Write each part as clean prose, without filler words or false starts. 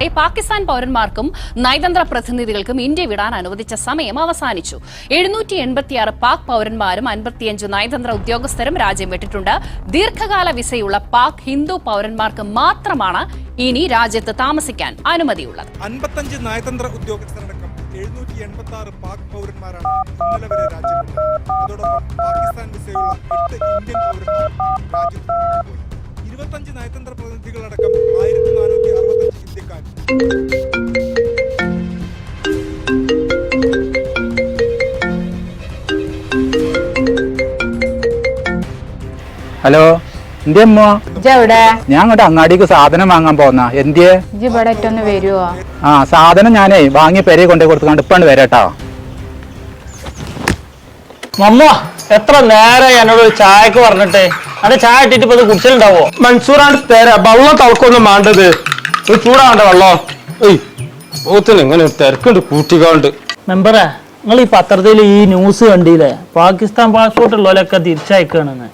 പിന്നാലെ പാകിസ്ഥാൻ പൌരന്മാർക്കും നയതന്ത്ര പ്രതിനിധികൾക്കും ഇന്ത്യ വിടാൻ അനുവദിച്ച സമയം അവസാനിച്ചു. 786 പാക് പൌരന്മാരും 55 നയതന്ത്ര ഉദ്യോഗസ്ഥരും രാജ്യം വിട്ടിട്ടുണ്ട്. ദീർഘകാല വിസയുള്ള പാക് ഹിന്ദു പൌരന്മാർക്ക് മാത്രമാണ് ഇനി രാജ്യത്ത് താമസിക്കാൻ അനുമതിയുള്ളത്. 55 നയതന്ത്ര ഉദ്യോഗസ്ഥരടക്കം 786 പാക് പൌരന്മാരാണ് ഇന്നലെ വരെ രാജ്യം വിട്ടത്. അതോടൊപ്പം പാകിസ്ഥാൻ വിസയുള്ള 8 ഇന്ത്യൻ പൌരന്മാർ രാജ്യത്ത് പോയി. 25 നയതന്ത്ര പ്രതിനിധികളടക്കം 1465 ഇന്ത്യക്കാർ. ഹലോ, എന്തേ അമ്മ? ഞാൻ അങ്ങോട്ട് അങ്ങാടിക്ക് സാധനം വാങ്ങാൻ പോന്ന. എന്തേ വരുവോ? ആ, സാധനം ഞാനേ വാങ്ങി പെരയെ കൊണ്ടേ കൊടുത്തുകൊണ്ട് ഇപ്പാണ്ട് വരാട്ടോ. മമ്മ എത്ര നേരം എന്നോട് ചായക്ക് പറഞ്ഞിട്ട് അവിടെ ചായ ഇട്ടിട്ട് ഇപ്പൊ കുടിച്ചിട്ടുണ്ടാവോ? മൻസൂറാണ്ട് തരാ വെള്ളം തളക്കൊന്നും വേണ്ടത്. ഒരു ചൂടാവണ്ട വെള്ളം. ഓത്തിന് ഇങ്ങനെ തിരക്കുണ്ട് കൂട്ടിക്കാണ്ട്. മെമ്പറെ, നിങ്ങൾ ഈ പത്രത്തിൽ ഈ ന്യൂസ് കണ്ടില്ലേ? പാകിസ്ഥാൻ പാസ്പോർട്ട് ഉള്ളവരൊക്കെ തിരിച്ചയക്കണെന്ന്.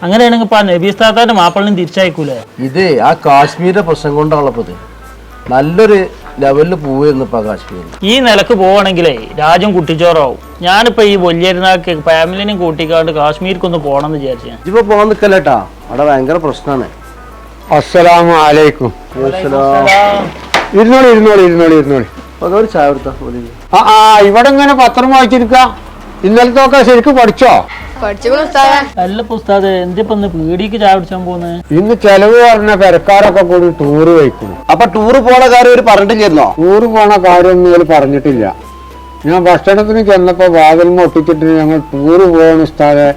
അങ്ങനെയാണെങ്കിൽ ഇപ്പൊ നബീസ്ഥാന്റെ മാപ്പിളിനും തിരിച്ചയക്കൂലേ? ഇത് ആ കാശ്മീരിന്റെ പ്രശ്നം കൊണ്ടാണുള്ളത്. നല്ലൊരു ലെവലിൽ പോയിരുന്നു ഇപ്പൊ കാശ്മീർ. ഈ നിലക്ക് പോവാണെങ്കിലേ രാജ്യം കുട്ടിച്ചോറാവും. ഞാനിപ്പോ ഈ വലിയൊരുനാൾക്ക് ഫാമിലിനും കൂട്ടിക്കാണ്ട് കാശ്മീർക്കൊന്ന് പോകണം എന്ന് വിചാരിച്ചു. ഇപ്പൊ പോകാൻ നിക്കല്ലേട്ടാ, അവിടെ ഭയങ്കര പ്രശ്നമാണ്. അസ്സലാമു അലൈക്കും. ഇരുന്നോളി. ഒരു ചായ കൊടുത്താ ഇവിടെ ഇങ്ങനെ പത്രം വായിച്ചിരിക്ക. ഇന്നലത്തെ ഒക്കെ ശരിക്കും പഠിച്ചോ? അല്ല പുസ്താദ്, എന്തിപ്പോ പീടിക്ക് ചായ പിടിച്ചാൻ പോകുന്നത്? ഇന്ന് ചെലവ് പറഞ്ഞ പെരക്കാരൊക്കെ കൂടി ടൂറ് വയ്ക്കുന്നു. അപ്പൊ ടൂറ് പോണ കാര്യം ഒരു പറഞ്ഞിട്ടില്ലായിരുന്നോ? ടൂറ് പോണ കാര്യമൊന്നും ഇവര് പറഞ്ഞിട്ടില്ല. ഞാൻ ഭക്ഷണത്തിന് ചെന്നപ്പോ വാതിൽ ഒട്ടിച്ചിട്ട് ഞങ്ങൾ ടൂറ് പോകണ ഉസ്താദെ,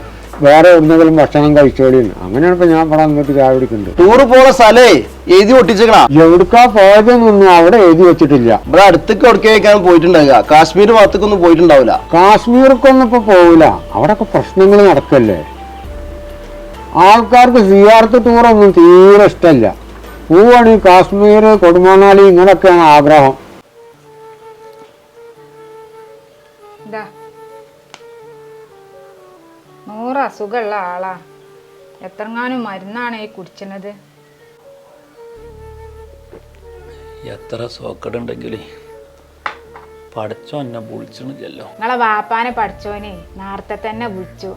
വേറെ എവിടെന്നെങ്കിലും ഭക്ഷണം കഴിച്ചോളിന്ന്. അങ്ങനെയാണ് ഇപ്പൊ ഞാൻ ഇവിടെ വന്നിട്ട് ചായ പിടിക്കുന്നുണ്ട്. ടൂറ് പോണ സ്ഥലേ എഴുതി ഒട്ടിച്ചേക്കണ. എവിടുക്കാ പോയതെന്നൊന്നും അവിടെ എഴുതി വെച്ചിട്ടില്ല. ഇവിടെ അടുത്തേക്ക് എവിടേക്കാൻ പോയിട്ടുണ്ടാവുക. കാശ്മീർ ഭാഗത്തേക്കൊന്നും പോയിട്ടുണ്ടാവില്ല. കാശ്മീർക്കൊന്നും ഇപ്പൊ പോവില്ല. അവിടെയൊക്കെ പ്രശ്നങ്ങൾ നടക്കല്ലേ. ആൾക്കാർക്ക് സിയാർത്ത് ടൂറൊന്നും തീരെ ഇഷ്ടമല്ല. പോവാണ് കാശ്മീർ, കൊടുമണാലി ഇങ്ങനെയൊക്കെയാണ് ആഗ്രഹം. നൂറ് അസുഖമുള്ള ആളാ. എത്രങ്ങാനും മരുന്നാണ് ഈ കുടിച്ചത്. എത്ര സോക്കടുണ്ടെങ്കിലേ പഠിച്ചോ എന്നെ വിളിച്ചില്ലല്ലോ. നിങ്ങളെ വാപ്പാനെ പഠിച്ചോനെ നേരത്തെ തന്നെ വിളിച്ചു.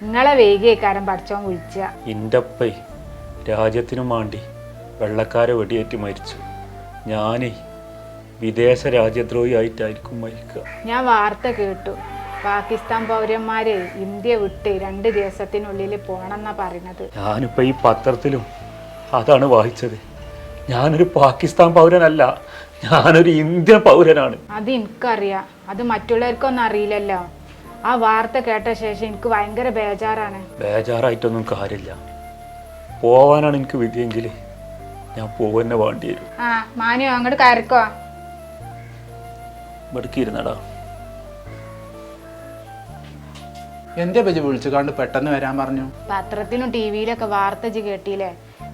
നിങ്ങളെ വൈകിയേക്കാരം പഠിച്ചോൻ വിളിച്ച. എൻ്റെ അപ്പേ രാജ്യത്തിനും വേണ്ടി വെള്ളക്കാരെ വെടിയേറ്റ് മരിച്ചു. ഞാനേ വിദേശ രാജ്യദ്രോഹി ആയിട്ടായിരിക്കും മരിക്കുക. ഞാൻ വാർത്ത കേട്ടു. പാകിസ്ഥാൻ പൗരന്മാര് ഇന്ത്യ വിട്ട് 2 ദിവസത്തിനുള്ളിൽ പോണെന്നാ പറയുന്നത്. ഞാനിപ്പോ ഈ പത്രത്തിലും അതാണ് വായിച്ചത്. ഞാനൊരു പാകിസ്ഥാൻ പൗരനല്ല, ഞാനൊരു ഇന്ത്യൻ പൗരനാണ്. അത് എനിക്കറിയാം. അത് മറ്റുള്ളവർക്കൊന്നും അറിയില്ലല്ലോ. ആ വാർത്ത കേട്ട ശേഷം എനിക്ക് ഭയങ്കര ബേജാറാണ്. ബേജാറായിട്ടൊന്നും കാര്യമില്ല. പോവാനാണ് എനിക്ക് വിധിയെങ്കിൽ ഞാൻ പോവന്നെ വേണ്ടി വരും. ആ മാനിയോ, അങ്ങോട്ട് കയറിക്കോ. ഇവിടേക്കിരുന്നടാ. എന്തേ പറ്റി വിളിച്ചു കണ്ട് പെട്ടെന്ന് വരാൻ പറഞ്ഞു? പത്രത്തിലും ടിവിയിലൊക്കെ വാർത്ത കേട്ടില്ലേ?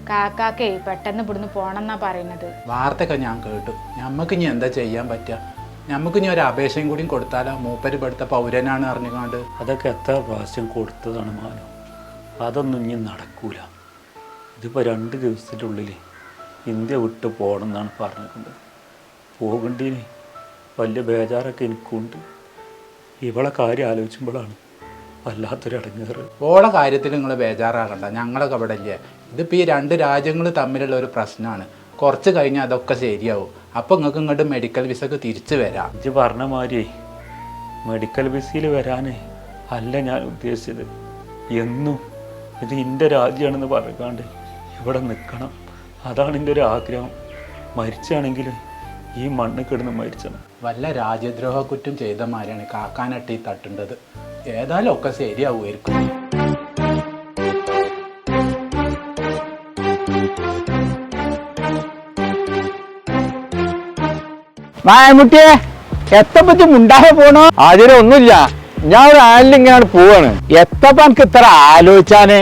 കാക്കാക്കേ പെട്ടെന്ന് ഇവിടുന്ന് പോണെന്നാ പറയുന്നത്. വാർത്തയൊക്കെ ഞാൻ കേട്ടു. ഞമ്മക്ക് ഇനി എന്താ ചെയ്യാൻ പറ്റുക? ഞമ്മക്ക് ഇനി ഒരു അപേക്ഷയും കൂടി കൊടുത്താലോ? മൂപ്പര് ഇവിടുത്തെ പൗരനാണ് അറിഞ്ഞുകൊണ്ട്. അതൊക്കെ എത്ര പ്രാവശ്യം കൊടുത്തതാണ് മാനോ. അതൊന്നും ഇനി നടക്കൂല. ഇതിപ്പോൾ 2 ദിവസത്തിൻ്റെ ഉള്ളിൽ ഇന്ത്യ വിട്ട് പോകണം എന്നാണ് പറഞ്ഞിട്ടുണ്ട്. പോകണ്ടീന് വലിയ ബേജാറൊക്കെ എനിക്കുണ്ട്. ഇവളെ കാര്യം ആലോചിക്കുമ്പോഴാണ് വല്ലാത്തൊരു അടങ്ങേറ്. ഓളെ കാര്യത്തിൽ നിങ്ങൾ ബേജാറാകണ്ട, ഞങ്ങളൊക്കെ ഇവിടെ ഇല്ലേ. ഇതിപ്പോൾ ഈ 2 രാജ്യങ്ങൾ തമ്മിലുള്ള ഒരു പ്രശ്നമാണ്. കുറച്ച് കഴിഞ്ഞാൽ അതൊക്കെ ശരിയാവും. അപ്പോൾ നിങ്ങൾക്ക് ഇങ്ങോട്ട് മെഡിക്കൽ വിസക്ക് തിരിച്ചു വരാം. ഇത് പറഞ്ഞ മാതിരി മെഡിക്കൽ വിസയിൽ വരാൻ അല്ല ഞാൻ ഉദ്ദേശിച്ചത്. എന്നും ഇത് എൻ്റെ രാജ്യമാണെന്ന് പറയാണ്ട് ഇവിടെ നിൽക്കണം. അതാണ് എൻ്റെ ഒരു ആഗ്രഹം. മരിച്ചാണെങ്കിൽ ഈ മണ്ണ് കിടന്ന് മരിച്ചണം. വല്ല രാജ്യദ്രോഹ കുറ്റം ചെയ്ത മാതിരിയാണ് കാക്കാനട്ടി തട്ടേണ്ടത്. ഏതായാലും ഒക്കെ ശരിയാവുമായിരിക്കും. മായമുട്ടിയെ എത്തപ്പറ്റി മുണ്ടാകെ പോണോ? അതിലൊന്നുമില്ല, ഞാൻ ഒരു ആലിലിങ്ങനെയാണ് പോവാണ്. എത്തപ്പ എനിക്ക് ഇത്ര ആലോചിച്ചാനേ?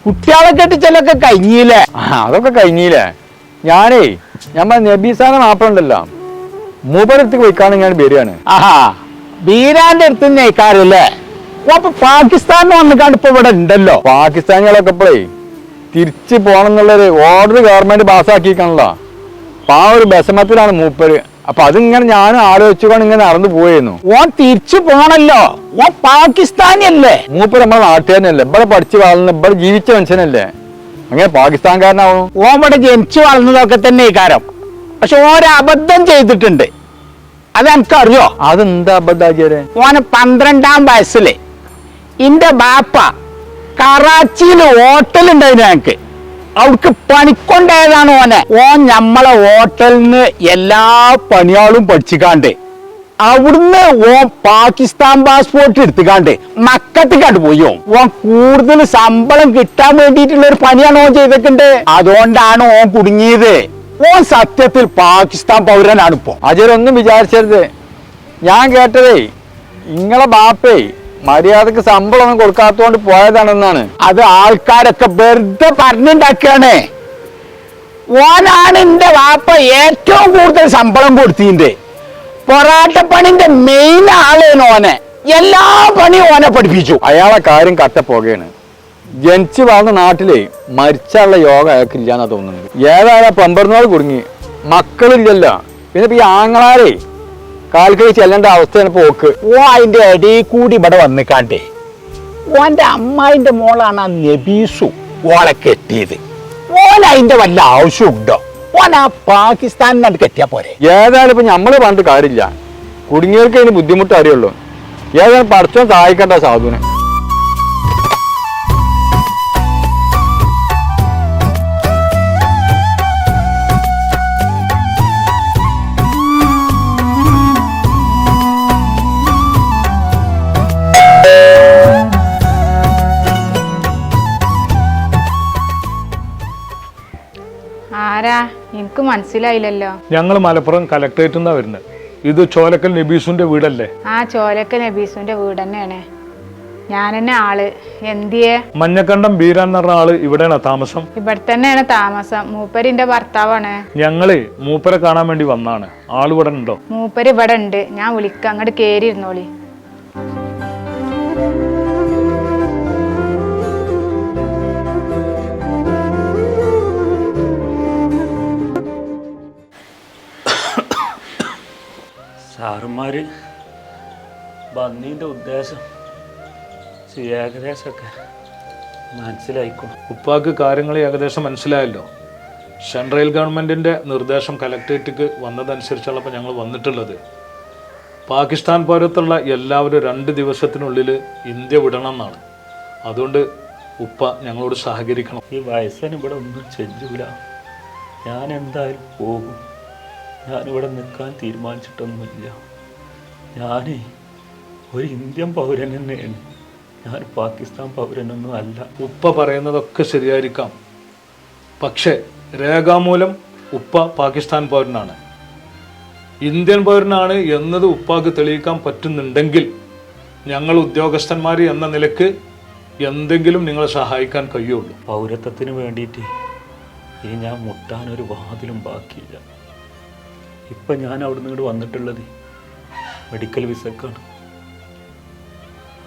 കുട്ടികളെ കെട്ടിച്ചലൊക്കെ കഴിഞ്ഞില്ലേ? അതൊക്കെ കഴിഞ്ഞില്ലേ. ഞാനേ ഞമ്മ നബീസാന മാപ്പിളുണ്ടല്ലോ, മൂപ്പരടുത്തേക്ക് പോയിക്കാണ് ഞാൻ വരികയാണ്. ആഹാ, ബീരാന്റെ അടുത്ത് നയിക്കാറില്ലേ? അപ്പൊ പാകിസ്ഥാനിൽ വന്നിക്കാണ്ട് ഇപ്പൊ ഇവിടെ ഉണ്ടല്ലോ. പാകിസ്ഥാനികളൊക്കെ ഇപ്പോഴേ തിരിച്ചു പോകണം എന്നുള്ളൊരു ഓർഡർ ഗവൺമെന്റ് പാസ്സാക്കിക്കണല്ലോ. അപ്പൊ ആ ഒരു വിഷമത്തിലാണ് മൂപ്പര്. അപ്പൊ അതിങ്ങനെ ഞാൻ ആലോചിച്ചുകൊണ്ട് ഇങ്ങനെ നടന്നു പോയിരുന്നു. ഓൻ തിരിച്ചു പോണല്ലോ, ഓൻ പാകിസ്ഥാനിയല്ലേ. മൂപ്പര് നമ്മളെ നാട്ടുകാരനല്ലേ, ഇവിടെ പഠിച്ചു വളർന്ന ഇവിടെ ജീവിച്ച മനുഷ്യനല്ലേ, അങ്ങനെ പാകിസ്ഥാൻകാരനാവണം. ഓൻ ഇവിടെ ജനിച്ചു വളർന്നതൊക്കെ തന്നെ ഈ കാര്യം. പക്ഷെ ഓരബദ്ധം ചെയ്തിട്ടുണ്ട്, അത് എനിക്കറിയോ. അതെന്താ അബദ്ധാചാര്യ? ഓന് 12-ാം വയസ്സില് എന്റെ ബാപ്പ കറാച്ചിയിൽ ഹോട്ടലുണ്ടായിരുന്നു ഞങ്ങക്ക്, അവർക്ക് പണിക്കൊണ്ടായതാണ് ഓനെ. ഓൻ നമ്മളെ ഹോട്ടലിന് എല്ലാ പണിയാളും പഠിച്ചിക്കാണ്ട് അവിടുന്ന് ഓൻ പാകിസ്ഥാൻ പാസ്പോർട്ട് എടുത്തുകാണ്ട് മക്കത്തേക്കാണ്ട് പോയി. ഓൻ കൂടുതൽ ശമ്പളം കിട്ടാൻ വേണ്ടിയിട്ടുള്ള ഒരു പണിയാണ് ഓൻ ചെയ്തിട്ടുണ്ട്. അതുകൊണ്ടാണ് ഓൻ കുടുങ്ങിയത്. ഓൻ സത്യത്തിൽ പാകിസ്ഥാൻ പൗരനാണ് ഇപ്പൊ. അജരൊന്നും വിചാരിച്ചരുത്. ഞാൻ കേട്ടതേ ഇങ്ങളെ ബാപ്പേ മര്യാദക്ക് ശമ്പളം ഒന്നും കൊടുക്കാത്തോണ്ട് പോയതാണെന്നാണ്. അത് ആൾക്കാരൊക്കെ വെറുതെ പറഞ്ഞുണ്ടാക്കുകയാണ്. ഓനാണ് എന്റെ വാപ്പ ഏറ്റവും കൂടുതൽ ശമ്പളം കൊടുത്തിന്റെ. പൊറാട്ടപ്പണിന്റെ മെയിൻ ആളേന് ഓനെ. എല്ലാ പണിയും ഓനെ പഠിപ്പിച്ചു. അയാളെ കാര്യം കട്ടപ്പോകയാണ്. ജനിച്ചു വളർന്ന നാട്ടിലെ മരിച്ചുള്ള യോഗ അയാൾക്കില്ലാന്നാ തോന്നുന്നത്. ഏതായാലും പമ്പർന്നോട് കുടുങ്ങി, മക്കളില്ലല്ലോ. പിന്നെ ഈ ആങ്ങളാരെ കാൽക്കഴി ചെല്ലേണ്ട അവസ്ഥയാണ് പോക്ക്. ഓ അതിന്റെ ഇടയിൽ കൂടി ഇവിടെ വന്നിക്കാണ്ടേ ഓന്റെ അമ്മായിന്റെ മോളാണ് ആ നബീസു ഓളെ കെട്ടിയത്. ഓൻ അതിന്റെ വല്ല ആവശ്യമുണ്ടോ? ഓൻ ആ പാകിസ്ഥാനിനോട് കെട്ടിയാ പോരെ. ഏതായാലും ഇപ്പൊ നമ്മള് പറഞ്ഞിട്ട് കാര്യമില്ല, കുടുങ്ങിയവർക്ക് അതിന് ബുദ്ധിമുട്ട് അറിയുള്ളൂ. ഏതായാലും പഠിച്ചോ സഹായിക്കണ്ട സാധുവിനെ. ആരാ? എനിക്ക് മനസ്സിലായില്ലല്ലോ. ഞങ്ങൾ മലപ്പുറം കലക്ടറേറ്റിൽ നിന്നാണ് വരുന്നത്. ഇത് ചോലക്കൽ നബീസുന്റെ വീടല്ലേ? ആ ചോലക്കൽ നബീസുന്റെ വീട് തന്നെയാണ്. ഞാൻ തന്നെ ആള്. എന്തിയെ? മഞ്ഞക്കണ്ടം ബീരാൻ എന്ന് പറഞ്ഞ ആള് ഇവിടെയാണോ താമസം? ഇവിടെ തന്നെയാണ് താമസം. മൂപ്പരിന്റെ ഭർത്താവാണ്. ഞങ്ങള് മൂപ്പരെ കാണാൻ വേണ്ടി വന്നാണ്. ആള് ഇവിടെ ഉണ്ടോ? മൂപ്പര് ഇവിടെ ഉണ്ട്. ഞാൻ വിളിക്കാം, അങ്ങോട്ട് കേറി ഇരുന്നോളി. സാറുമാര് ബന്നീൻ്റെ ഉദ്ദേശം ഏകദേശമൊക്കെ മനസ്സിലായിക്കോളും. ഉപ്പാക്ക് കാര്യങ്ങൾ ഏകദേശം മനസ്സിലായല്ലോ. സെൻട്രൽ ഗവൺമെൻറ്റിൻ്റെ നിർദ്ദേശം കലക്ട്രേറ്റിക്ക് വന്നതനുസരിച്ചുള്ളപ്പോൾ ഞങ്ങൾ വന്നിട്ടുള്ളത് പാകിസ്ഥാൻ പൗരത്തുള്ള എല്ലാവരും 2 ദിവസത്തിനുള്ളിൽ ഇന്ത്യ വിടണം എന്നാണ്. അതുകൊണ്ട് ഉപ്പ ഞങ്ങളോട് സഹകരിക്കണം. ഈ വയസ്സിന് ഇവിടെ ഒന്നും ചെല്ലൂല. ഞാൻ എന്തായാലും പോകും. ഞാനിവിടെ നിൽക്കാൻ തീരുമാനിച്ചിട്ടൊന്നുമില്ല. ഞാൻ ഒരു ഇന്ത്യൻ പൗരൻ തന്നെയാണ്. ഞാൻ പാകിസ്ഥാൻ പൗരനൊന്നും അല്ല. ഉപ്പ പറയുന്നതൊക്കെ ശരിയായിരിക്കാം, പക്ഷേ രേഖാമൂലം ഉപ്പ പാകിസ്ഥാൻ പൗരനാണ്. ഇന്ത്യൻ പൗരനാണ് എന്നത് ഉപ്പാക്ക് തെളിയിക്കാൻ പറ്റുന്നുണ്ടെങ്കിൽ ഞങ്ങൾ ഉദ്യോഗസ്ഥന്മാർ എന്ന നിലക്ക് എന്തെങ്കിലും നിങ്ങളെ സഹായിക്കാൻ കഴിയുള്ളൂ. പൗരത്വത്തിന് വേണ്ടിയിട്ട് ഇനി ഞാൻ മുട്ടാനൊരു വാതിലും ബാക്കിയില്ല. ഇപ്പം ഞാൻ അവിടെ നിന്ന് ഇങ്ങോട്ട് വന്നിട്ടുള്ളത് മെഡിക്കൽ വിസക്കാണ്.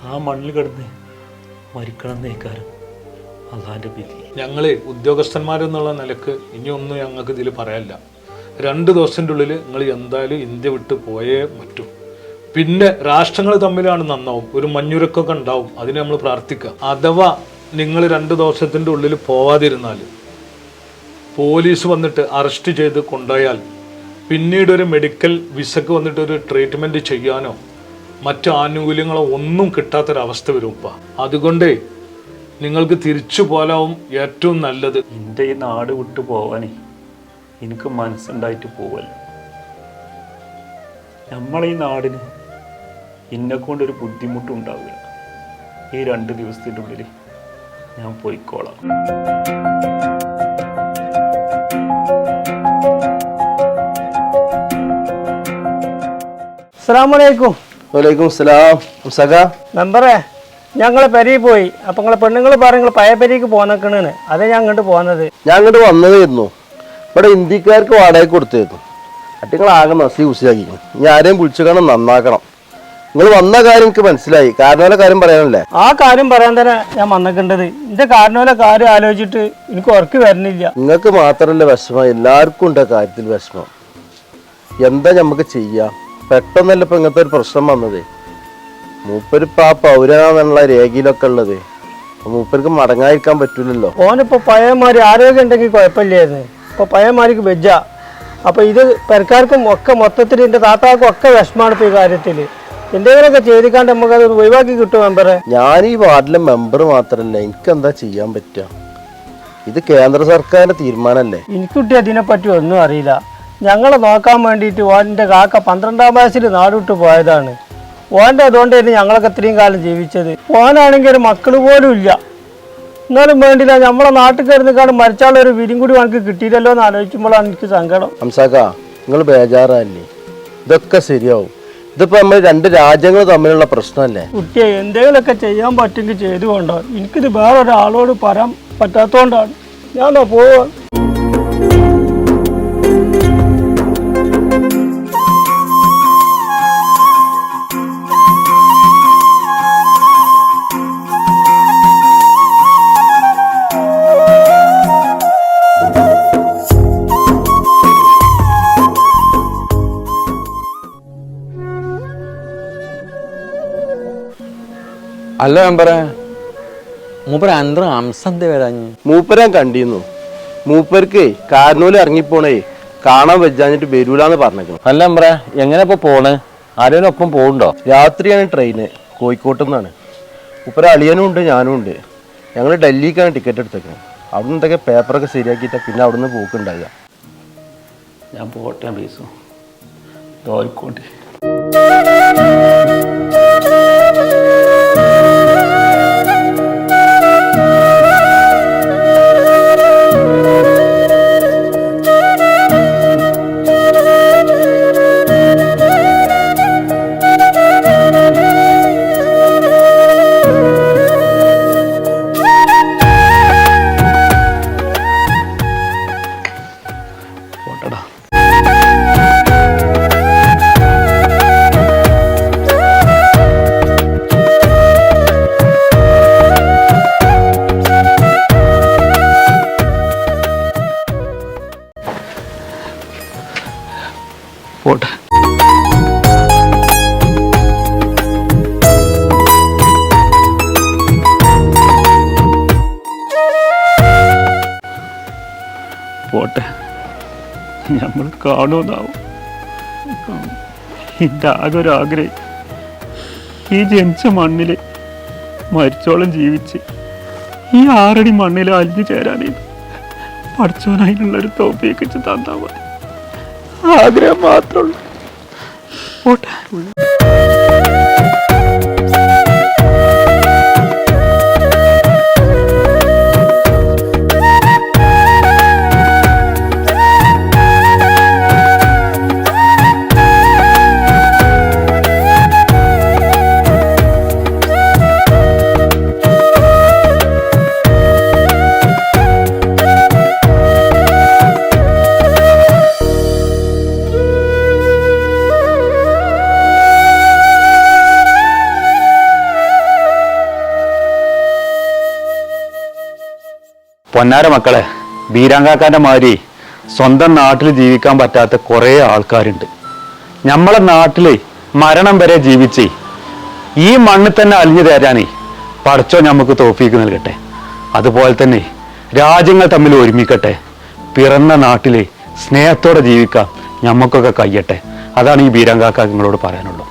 ആ മണ്ണിൽ കിടന്ന് മരിക്കണം എന്നേക്കാരം അള്ളാൻ്റെ വിധി. ഞങ്ങൾ ഉദ്യോഗസ്ഥന്മാരെന്നുള്ള നിലക്ക് ഇനിയൊന്നും ഞങ്ങൾക്ക് ഇതിൽ പറയാനില്ല. 2 ദിവസത്തിൻ്റെ ഉള്ളിൽ നിങ്ങൾ എന്തായാലും ഇന്ത്യ വിട്ട് പോയേ പറ്റൂ. പിന്നെ രാഷ്ട്രങ്ങൾ തമ്മിലാണ് നന്നാവും, ഒരു മഞ്ഞുരക്കൊക്കെ ഉണ്ടാവും, അതിന് നമ്മൾ പ്രാർത്ഥിക്കുക. അഥവാ നിങ്ങൾ 2 ദിവസത്തിൻ്റെ ഉള്ളിൽ പോവാതിരുന്നാൽ പോലീസ് വന്നിട്ട് അറസ്റ്റ് ചെയ്ത് കൊണ്ടുപോയാൽ പിന്നീട് ഒരു മെഡിക്കൽ വിസക്ക് വന്നിട്ട് ഒരു ട്രീറ്റ്മെൻറ്റ് ചെയ്യാനോ മറ്റു ആനുകൂല്യങ്ങളോ ഒന്നും കിട്ടാത്തൊരവസ്ഥ വരും ഉപ്പ. അതുകൊണ്ട് നിങ്ങൾക്ക് തിരിച്ചു പോലാവും ഏറ്റവും നല്ലത്. എൻ്റെ ഈ നാട് വിട്ടു പോവാനേ എനിക്ക് മനസ്സുണ്ടായിട്ട് പോവല്ല. നമ്മളീ നാടിന് എന്നെക്കൊണ്ടൊരു ബുദ്ധിമുട്ടും ഉണ്ടാവില്ല. ഈ 2 ദിവസത്തിൻ്റെ ഉള്ളിൽ ഞാൻ പോയിക്കോളാം. അസ്സലാമലൈക്കും. വലൈക്കും സലാം. മെമ്പറേ, ഞങ്ങളെ പെരയിൽ പോയി. അപ്പം നിങ്ങളെ പെണ്ണുങ്ങൾ പറഞ്ഞു പഴയ പെരയ്ക്ക് പോന്നേക്കണെന്ന്. അതേ ഞാൻ അങ്ങോട്ട് പോകുന്നത്. ഞാൻ അങ്ങോട്ട് വന്നതായിരുന്നു. ഇവിടെ ഇന്ത്യക്കാർക്ക് വാടക കൊടുത്തായിരുന്നു. അട്ടിങ്ങൾ ആകെ നസി കുസിയാക്കി. ഇനി ആരെയും വിളിച്ചു കാണാൻ നന്നാക്കണം. നിങ്ങൾ വന്ന കാര്യം എനിക്ക് മനസ്സിലായി. കാരണവരെ കാര്യം പറയാനല്ലേ? ആ കാര്യം പറയാൻ തന്നെ ഞാൻ വന്നിക്കേണ്ടത്. എന്റെ കാരണവരെ കാര്യം ആലോചിച്ചിട്ട് എനിക്ക് ഉറക്ക് വരുന്നില്ല. നിങ്ങൾക്ക് മാത്രമല്ല വിഷമം, എല്ലാവർക്കും ഉണ്ട് കാര്യത്തിൽ വിഷമം. എന്താ നമുക്ക് ചെയ്യാം? പെട്ടെന്നല്ല ഇപ്പൊ ഇങ്ങനത്തെ ഒരു പ്രശ്നം വന്നത്. മൂപ്പരിപ്പ ആ പൗരനാന്നുള്ള രേഖയിലൊക്കെ ഉള്ളത്. മൂപ്പർക്ക് മടങ്ങാതിരിക്കാൻ പറ്റൂലല്ലോ. ഓനിപ്പോ പഴയമാരി ആരോഗ്യം ഉണ്ടെങ്കിൽ കുഴപ്പമില്ലായിരുന്നു. ഇപ്പൊ പഴയമാരിക്ക് വെജ. അപ്പൊ ഇത് പെരക്കാർക്കും ഒക്കെ മൊത്തത്തിൽ എന്റെ താത്താർക്കും ഒക്കെ വിഷമാണ് ഇപ്പൊ ഈ കാര്യത്തില്. എന്തെങ്കിലുമൊക്കെ ചെയ്തിക്കാണ്ട് നമുക്ക് അത് ഒഴിവാക്കി കിട്ടും മെമ്പറെ. ഞാൻ ഈ വാർഡിലെ മെമ്പർ മാത്രമല്ല, എനിക്ക് എന്താ ചെയ്യാൻ പറ്റുക? ഇത് കേന്ദ്ര സർക്കാരിന്റെ തീരുമാനമല്ലേ? എനിക്കുട്ടി അതിനെപ്പറ്റി ഒന്നും അറിയില്ല. ഞങ്ങളെ നോക്കാൻ വേണ്ടിയിട്ട് ഓൻ്റെ കാക്ക 12ാം വയസ്സിൽ നാടുവിട്ട് പോയതാണ്. ഓൻ്റെ അതുകൊണ്ടായിരുന്നു ഞങ്ങളൊക്കെ ഇത്രയും കാലം ജീവിച്ചത്. ഓനാണെങ്കിൽ ഒരു മക്കൾ പോലും ഇല്ല. എന്നാലും വേണ്ടില്ല, നമ്മളെ നാട്ടിൽ കയറുന്നേക്കാണ് മരിച്ചാലുള്ള ഒരു വിരിയും കൂടി നമുക്ക് കിട്ടിയില്ലല്ലോ എന്ന് ആലോചിക്കുമ്പോഴാണ് എനിക്ക് സങ്കടം. ഹംസാക്ക, നിങ്ങൾ ബേജാറല്ലേ? ഇതൊക്കെ ശരിയാവും. ഇതിപ്പോ നമ്മൾ രണ്ട് രാജ്യങ്ങൾ തമ്മിലുള്ള പ്രശ്നമല്ലേ? കുട്ടിയെ എന്തെങ്കിലുമൊക്കെ ചെയ്യാൻ പറ്റുമെങ്കിൽ ചെയ്തുകൊണ്ടാണ്. എനിക്കിത് വേറെ ഒരാളോട് പറയാൻ പറ്റാത്തതുകൊണ്ടാണ് ഞാൻ പോവാൻ. അല്ല മെമ്പറെ, മൂപ്പര് അന്തര അംസന്ത വരാഞ്ഞ്? മൂപ്പരാൻ കണ്ടിരുന്നു. മൂപ്പർക്ക് കാരണൂല് ഇറങ്ങിപ്പോണേ കാണാൻ വെച്ചാഞ്ഞിട്ട് വരൂലെന്ന് പറഞ്ഞേക്കുന്നു. അല്ല മെമ്പറെ, എങ്ങനെ ഇപ്പൊ പോണ്? ആരെയും ഒപ്പം പോകണ്ടോ? രാത്രിയാണ് ട്രെയിന്, കോഴിക്കോട്ട് നിന്നാണ്. മൂപ്പര അളിയനും ഉണ്ട്, ഞാനും ഉണ്ട്. ഞങ്ങൾ ഡൽഹിക്കാണ് ടിക്കറ്റ് എടുത്തേക്കുന്നത്. അവിടെ നിന്ന് എന്തൊക്കെ പേപ്പറൊക്കെ ശരിയാക്കിയിട്ടാ പിന്നെ അവിടെ നിന്ന് പോക്കുണ്ടാകുക. ഞാൻ പോട്ടെ ബീസു, തോൽക്കോട്ടെ. പോട്ടെ. പോട്ടെ, നമ്മൾ കാണുമെന്നാവും. എൻ്റെ ആകെ ഒരു ആഗ്രഹം ഈ ജനിച്ച മണ്ണിൽ മരിച്ചോളം ജീവിച്ച് ഈ 6 അടി മണ്ണിൽ അലിഞ്ഞു ചേരാനായിരുന്നു. പഠിച്ചവനതിനുള്ളൊരു തോപ്പിയൊക്കെ തന്നാൽ മതി. ആഗ്രഹം മാത്രമുള്ളൂ. പോട്ടെ. പൊന്നാര മക്കളെ, ബീരാങ്കാക്കാന്റെ മാതിരി സ്വന്തം നാട്ടിൽ ജീവിക്കാൻ പറ്റാത്ത കുറേ ആൾക്കാരുണ്ട്. നമ്മളെ നാട്ടില് മരണം വരെ ജീവിച്ച് ഈ മണ്ണിൽ തന്നെ അലിഞ്ഞു തരാനേ പടച്ചോ നമുക്ക് തോഫീക്ക് നൽകട്ടെ. അതുപോലെ തന്നെ രാജ്യങ്ങൾ തമ്മിൽ ഒരുമിക്കട്ടെ. പിറന്ന നാട്ടില് സ്നേഹത്തോടെ ജീവിക്കാം നമുക്കൊക്കെ കഴിയട്ടെ. അതാണ് ഈ ബീരാങ്കാക്ക നിങ്ങളോട് പറയാനുള്ളൂ.